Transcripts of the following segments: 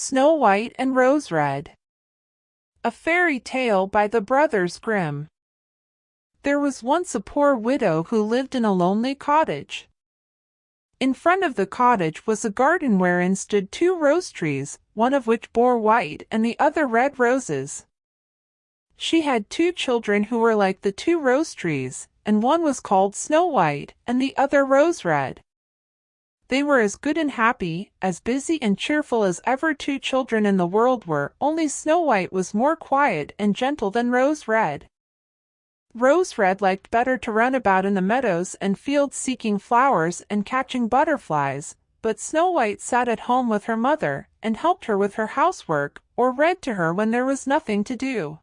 Snow White and Rose Red. A fairy tale by the Brothers Grimm. There was once a poor widow who lived in a lonely cottage. In front of the cottage was a garden wherein stood 2 rose trees, one of which bore white and the other red roses. She had 2 children who were like the 2 rose trees, and one was called Snow White and the other Rose Red. They were as good and happy, as busy and cheerful as ever 2 children in the world were, only Snow White was more quiet and gentle than Rose Red. Rose Red liked better to run about in the meadows and fields seeking flowers and catching butterflies, but Snow White sat at home with her mother, and helped her with her housework, or read to her when there was nothing to do.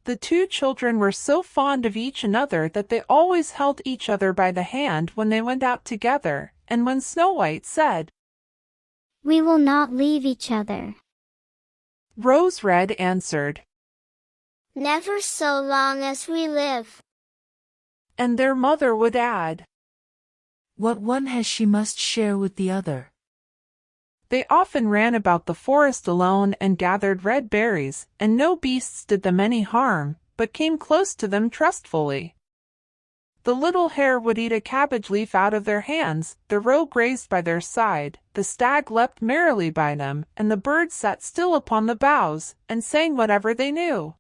The 2 children were so fond of each another that they always held each other by the hand when they went out together, and when Snow White said, "We will not leave each other," Rose Red answered, "Never so long as we live." And their mother would add, "What one has she must share with the other." They often ran about the forest alone and gathered red berries, and no beasts did them any harm, but came close to them trustfully. The little hare would eat a cabbage leaf out of their hands, the roe grazed by their side, the stag leapt merrily by them, and the birds sat still upon the boughs, and sang whatever they knew.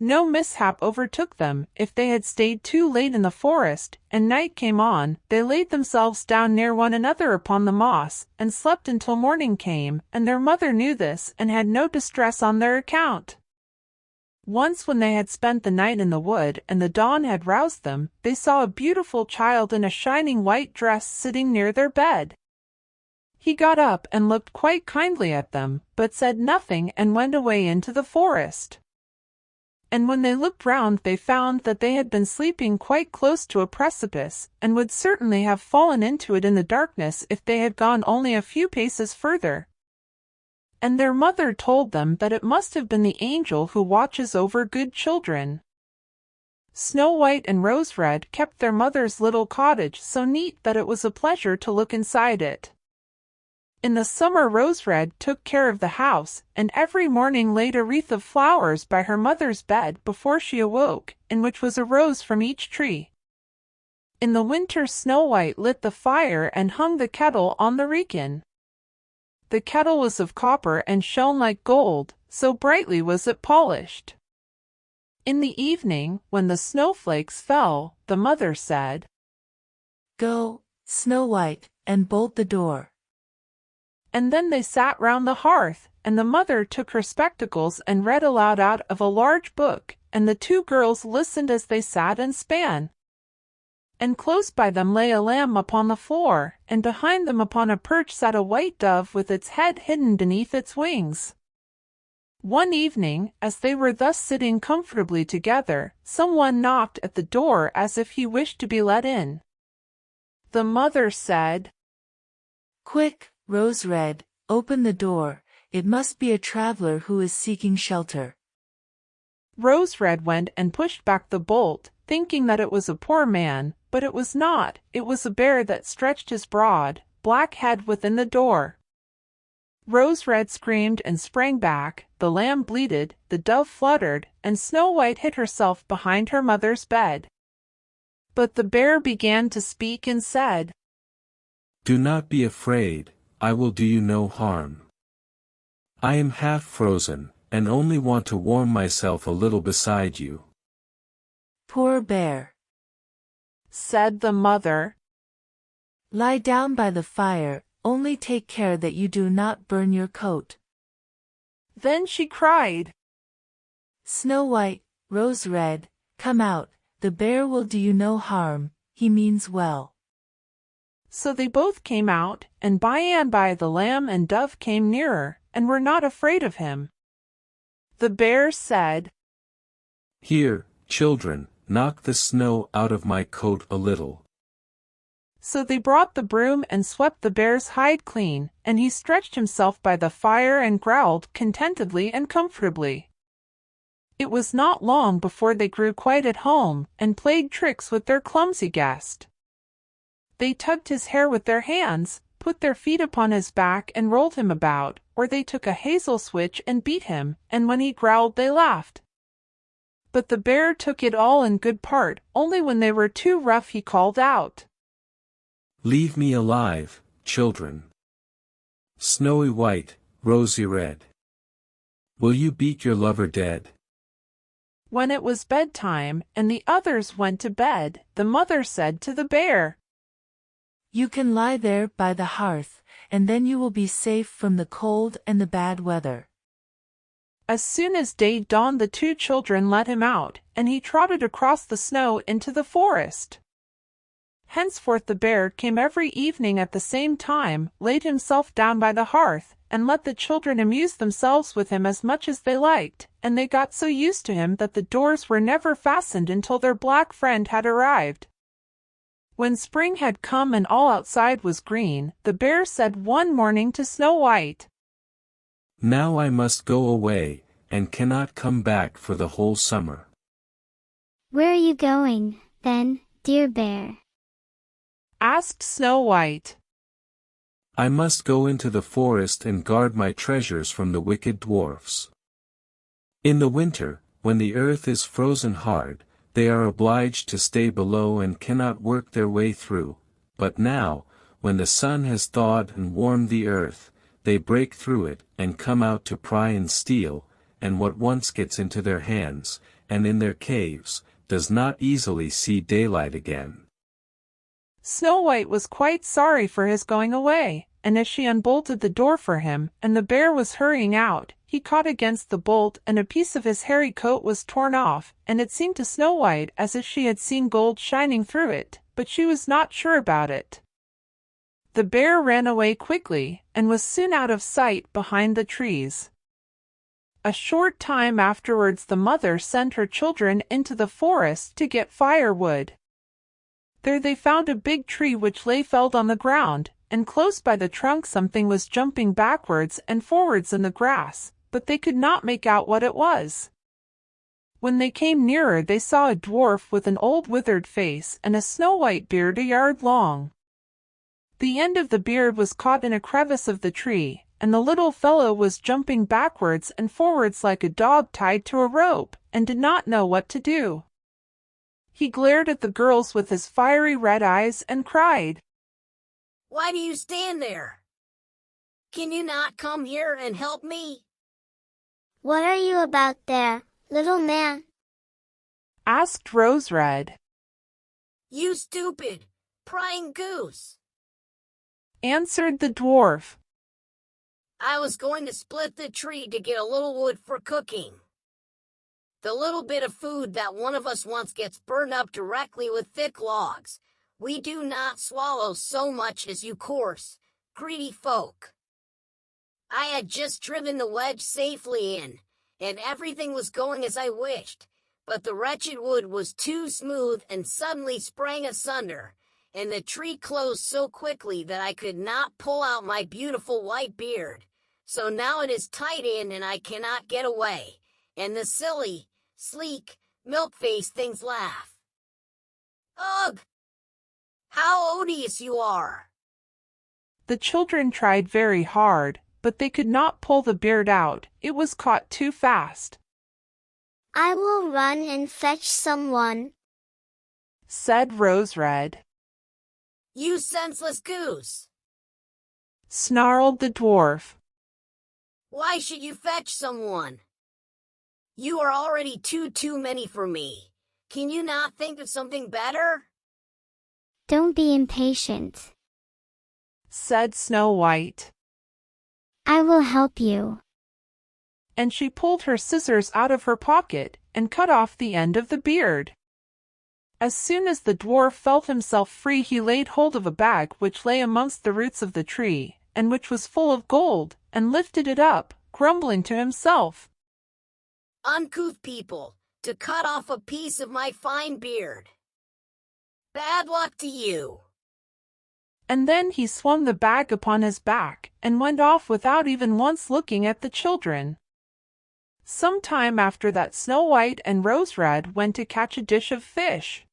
No mishap overtook them. If they had stayed too late in the forest, and night came on, they laid themselves down near one another upon the moss, and slept until morning came, and their mother knew this, and had no distress on their account. Once when they had spent the night in the wood, and the dawn had roused them, they saw a beautiful child in a shining white dress sitting near their bed. He got up and looked quite kindly at them, but said nothing and went away into the forest. And when they looked round they found that they had been sleeping quite close to a precipice, and would certainly have fallen into it in the darkness if they had gone only a few paces further. And their mother told them that it must have been the angel who watches over good children. Snow White and Rose Red kept their mother's little cottage so neat that it was a pleasure to look inside it. In the summer Rose Red took care of the house, and every morning laid a wreath of flowers by her mother's bed before she awoke, in which was a rose from each tree. In the winter Snow White lit the fire and hung the kettle on the wrekin. The kettle was of copper and shone like gold, so brightly was it polished. In the evening, when the snowflakes fell, the mother said, "Go, Snow White, and bolt the door." And then they sat round the hearth, and the mother took her spectacles and read aloud out of a large book, and the 2 girls listened as they sat and span. And close by them lay a lamb upon the floor, and behind them upon a perch sat a white dove with its head hidden beneath its wings. One evening, as they were thus sitting comfortably together, some one knocked at the door as if he wished to be let in. The mother said, "Quick, Rose Red, open the door, it must be a traveler who is seeking shelter." Rose Red went and pushed back the bolt, thinking that it was a poor man, but it was not, it was a bear that stretched his broad, black head within the door. Rose Red screamed and sprang back, the lamb bleated, the dove fluttered, and Snow White hid herself behind her mother's bed. But the bear began to speak and said, "Do not be afraid, I will do you no harm. I am half frozen, and only want to warm myself a little beside you." "Poor bear," said the mother, "lie down by the fire, only take care that you do not burn your coat." Then she cried, "Snow White, Rose Red, come out, the bear will do you no harm, he means well." So they both came out, and by and by the lamb and dove came nearer, and were not afraid of him. The bear said, "Here, children, knock the snow out of my coat a little." So they brought the broom and swept the bear's hide clean, and he stretched himself by the fire and growled contentedly and comfortably. It was not long before they grew quite at home, and played tricks with their clumsy guest. They tugged his hair with their hands, put their feet upon his back and rolled him about, or they took a hazel switch and beat him, and when he growled they laughed. But the bear took it all in good part, only when they were too rough he called out, "Leave me alive, children. Snowy white, rosy red. Will you beat your lover dead?" When it was bedtime, and the others went to bed, the mother said to the bear, You can lie there by the hearth, and then you will be safe from the cold and the bad weather. As soon as day dawned the two children let him out, and he trotted across the snow into the forest. Henceforth the bear came every evening at the same time, laid himself down by the hearth, and let the children amuse themselves with him as much as they liked, and they got so used to him that the doors were never fastened until their black friend had arrived. When spring had come and all outside was green, the bear said one morning to Snow White, "Now I must go away, and cannot come back for the whole summer." Where are you going, then, dear bear? asked Snow White. "I must go into the forest and guard my treasures from the wicked dwarfs. In the winter, when the earth is frozen hard, they are obliged to stay below and cannot work their way through, but now, when the sun has thawed and warmed the earth, they break through it and come out to pry and steal, and what once gets into their hands, and in their caves, does not easily see daylight again." Snow White was quite sorry for his going away, and as she unbolted the door for him, and the bear was hurrying out, he caught against the bolt and a piece of his hairy coat was torn off, and it seemed to Snow White as if she had seen gold shining through it, but she was not sure about it. The bear ran away quickly, and was soon out of sight behind the trees. A short time afterwards the mother sent her children into the forest to get firewood. There they found a big tree which lay felled on the ground, and close by the trunk something was jumping backwards and forwards in the grass, but they could not make out what it was. When they came nearer they saw a dwarf with an old withered face and a snow-white beard a yard long. The end of the beard was caught in a crevice of the tree, and the little fellow was jumping backwards and forwards like a dog tied to a rope, and did not know what to do. He glared at the girls with his fiery red eyes and cried, "Why do you stand there? Can you not come here and help me?" What are you about there, little man? asked Rose Red. "You stupid, prying goose," answered the dwarf. "I was going to split the tree to get a little wood for cooking. The little bit of food that one of us wants gets burned up directly with thick logs. We do not swallow so much as you coarse, greedy folk." I had just driven the wedge safely in, and everything was going as I wished, but the wretched wood was too smooth and suddenly sprang asunder, and the tree closed so quickly that I could not pull out my beautiful white beard. So now it is tied in and I cannot get away, and the silly, sleek, milk-faced things laugh. Ugh! How odious you are! The children tried very hard, but they could not pull the beard out, it was caught too fast. I will run and fetch someone, said Rose Red. You senseless goose! Snarled the dwarf. Why should you fetch someone? You are already too many for me. Can you not think of something better? Don't be impatient, said Snow White. I will help you. And she pulled her scissors out of her pocket and cut off the end of the beard. As soon as the dwarf felt himself free he laid hold of a bag which lay amongst the roots of the tree, and which was full of gold, and lifted it up, grumbling to himself. Uncouth people, to cut off a piece of my fine beard. Bad luck to you. And then he swung the bag upon his back, and went off without even once looking at the children. Some time after that Snow White and Rose Red went to catch a dish of fish.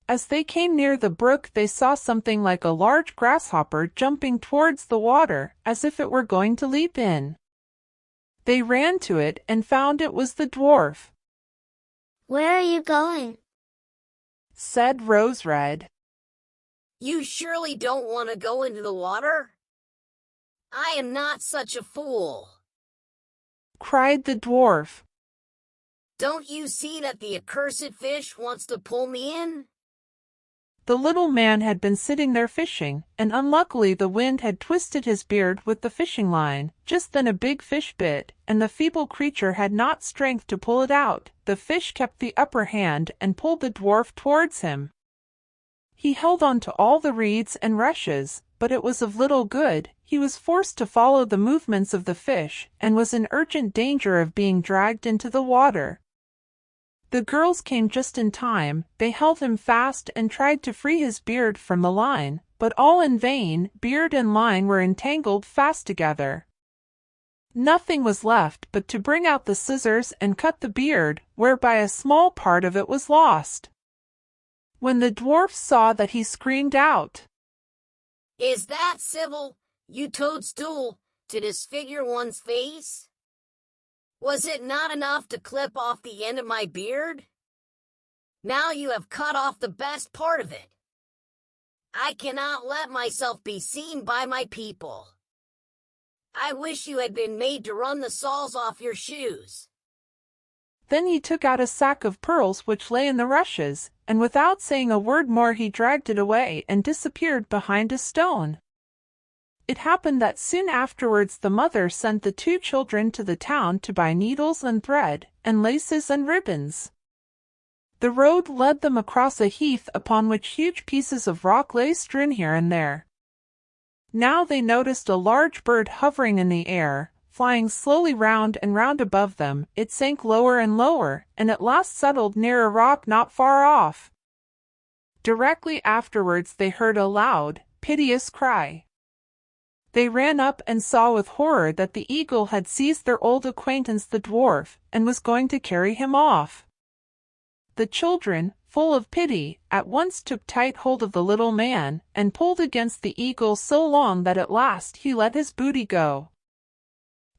As they came near the brook, they saw something like a large grasshopper jumping towards the water, as if it were going to leap in. They ran to it and found it was the dwarf. Where are you going? Said Rose Red. You surely don't want to go into the water? I am not such a fool. Cried the dwarf. Don't you see that the accursed fish wants to pull me in? The little man had been sitting there fishing, and unluckily the wind had twisted his beard with the fishing line. Just then a big fish bit, and the feeble creature had not strength to pull it out. The fish kept the upper hand and pulled the dwarf towards him. He held on to all the reeds and rushes, but it was of little good. He was forced to follow the movements of the fish, and was in urgent danger of being dragged into the water. The girls came just in time. They held him fast and tried to free his beard from the line, but all in vain. Beard and line were entangled fast together. Nothing was left but to bring out the scissors and cut the beard, whereby a small part of it was lost. When the dwarf saw that, he screamed out, Is that civil, you toadstool, to disfigure one's face? Was it not enough to clip off the end of my beard? Now you have cut off the best part of it. I cannot let myself be seen by my people. I wish you had been made to run the soles off your shoes. Then he took out a sack of pearls which lay in the rushes, and without saying a word more he dragged it away and disappeared behind a stone. It happened that soon afterwards the mother sent the two children to the town to buy needles and thread, and laces and ribbons. The road led them across a heath upon which huge pieces of rock lay strewn here and there. Now they noticed a large bird hovering in the air, flying slowly round and round above them. It sank lower and lower, and at last settled near a rock not far off. Directly afterwards they heard a loud, piteous cry. They ran up and saw with horror that the eagle had seized their old acquaintance the dwarf, and was going to carry him off. The children, full of pity, at once took tight hold of the little man, and pulled against the eagle so long that at last he let his booty go.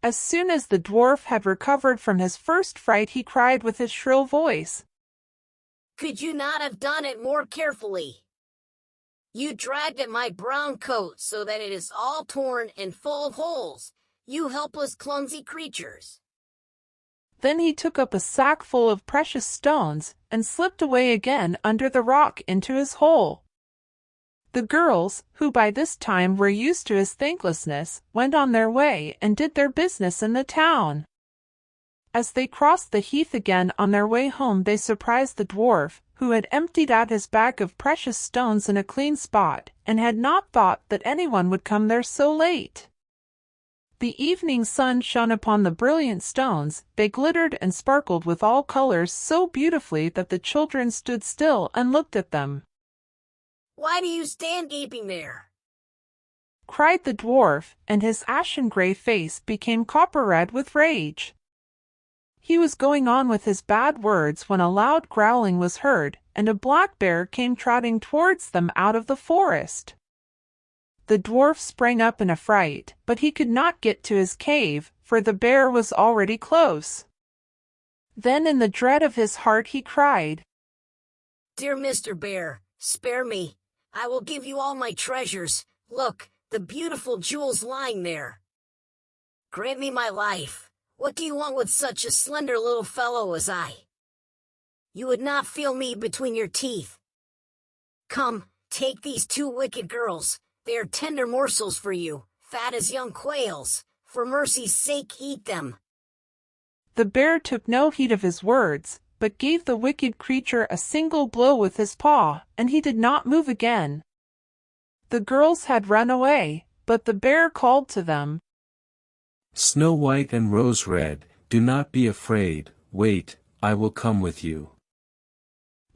As soon as the dwarf had recovered from his first fright, he cried with his shrill voice, Could you not have done it more carefully? You dragged at my brown coat so that it is all torn and full of holes, you helpless clumsy creatures. Then he took up a sack full of precious stones, and slipped away again under the rock into his hole. The girls, who by this time were used to his thanklessness, went on their way and did their business in the town. As they crossed the heath again on their way home, they surprised the dwarf, who had emptied out his bag of precious stones in a clean spot, and had not thought that anyone would come there so late. The evening sun shone upon the brilliant stones. They glittered and sparkled with all colors so beautifully that the children stood still and looked at them. Why do you stand gaping there? Cried the dwarf, and his ashen-gray face became copper-red with rage. He was going on with his bad words when a loud growling was heard, and a black bear came trotting towards them out of the forest. The dwarf sprang up in a fright, but he could not get to his cave, for the bear was already close. Then in the dread of his heart he cried, Dear Mr. Bear, spare me. I will give you all my treasures. Look, the beautiful jewels lying there. Grant me my life. What do you want with such a slender little fellow as I? You would not feel me between your teeth. Come, take these two wicked girls. They are tender morsels for you, fat as young quails. For mercy's sake, eat them. The bear took no heed of his words, but gave the wicked creature a single blow with his paw, and he did not move again. The girls had run away, but the bear called to them, Snow White and Rose Red, do not be afraid, wait, I will come with you.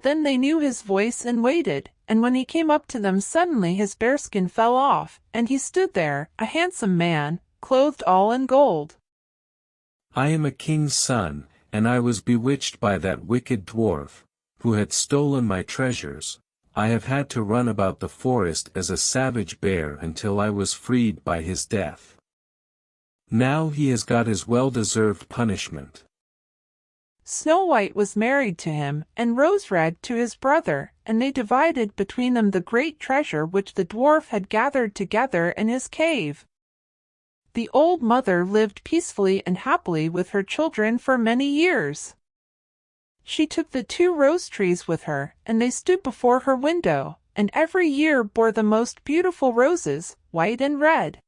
Then they knew his voice and waited, and when he came up to them suddenly his bearskin fell off, and he stood there, a handsome man, clothed all in gold. I am a king's son, and I was bewitched by that wicked dwarf, who had stolen my treasures. I have had to run about the forest as a savage bear until I was freed by his death. Now he has got his well-deserved punishment." Snow White was married to him, and Rose Red to his brother, and they divided between them the great treasure which the dwarf had gathered together in his cave. The old mother lived peacefully and happily with her children for many years. She took the 2 rose trees with her, and they stood before her window, and every year bore the most beautiful roses, white and red.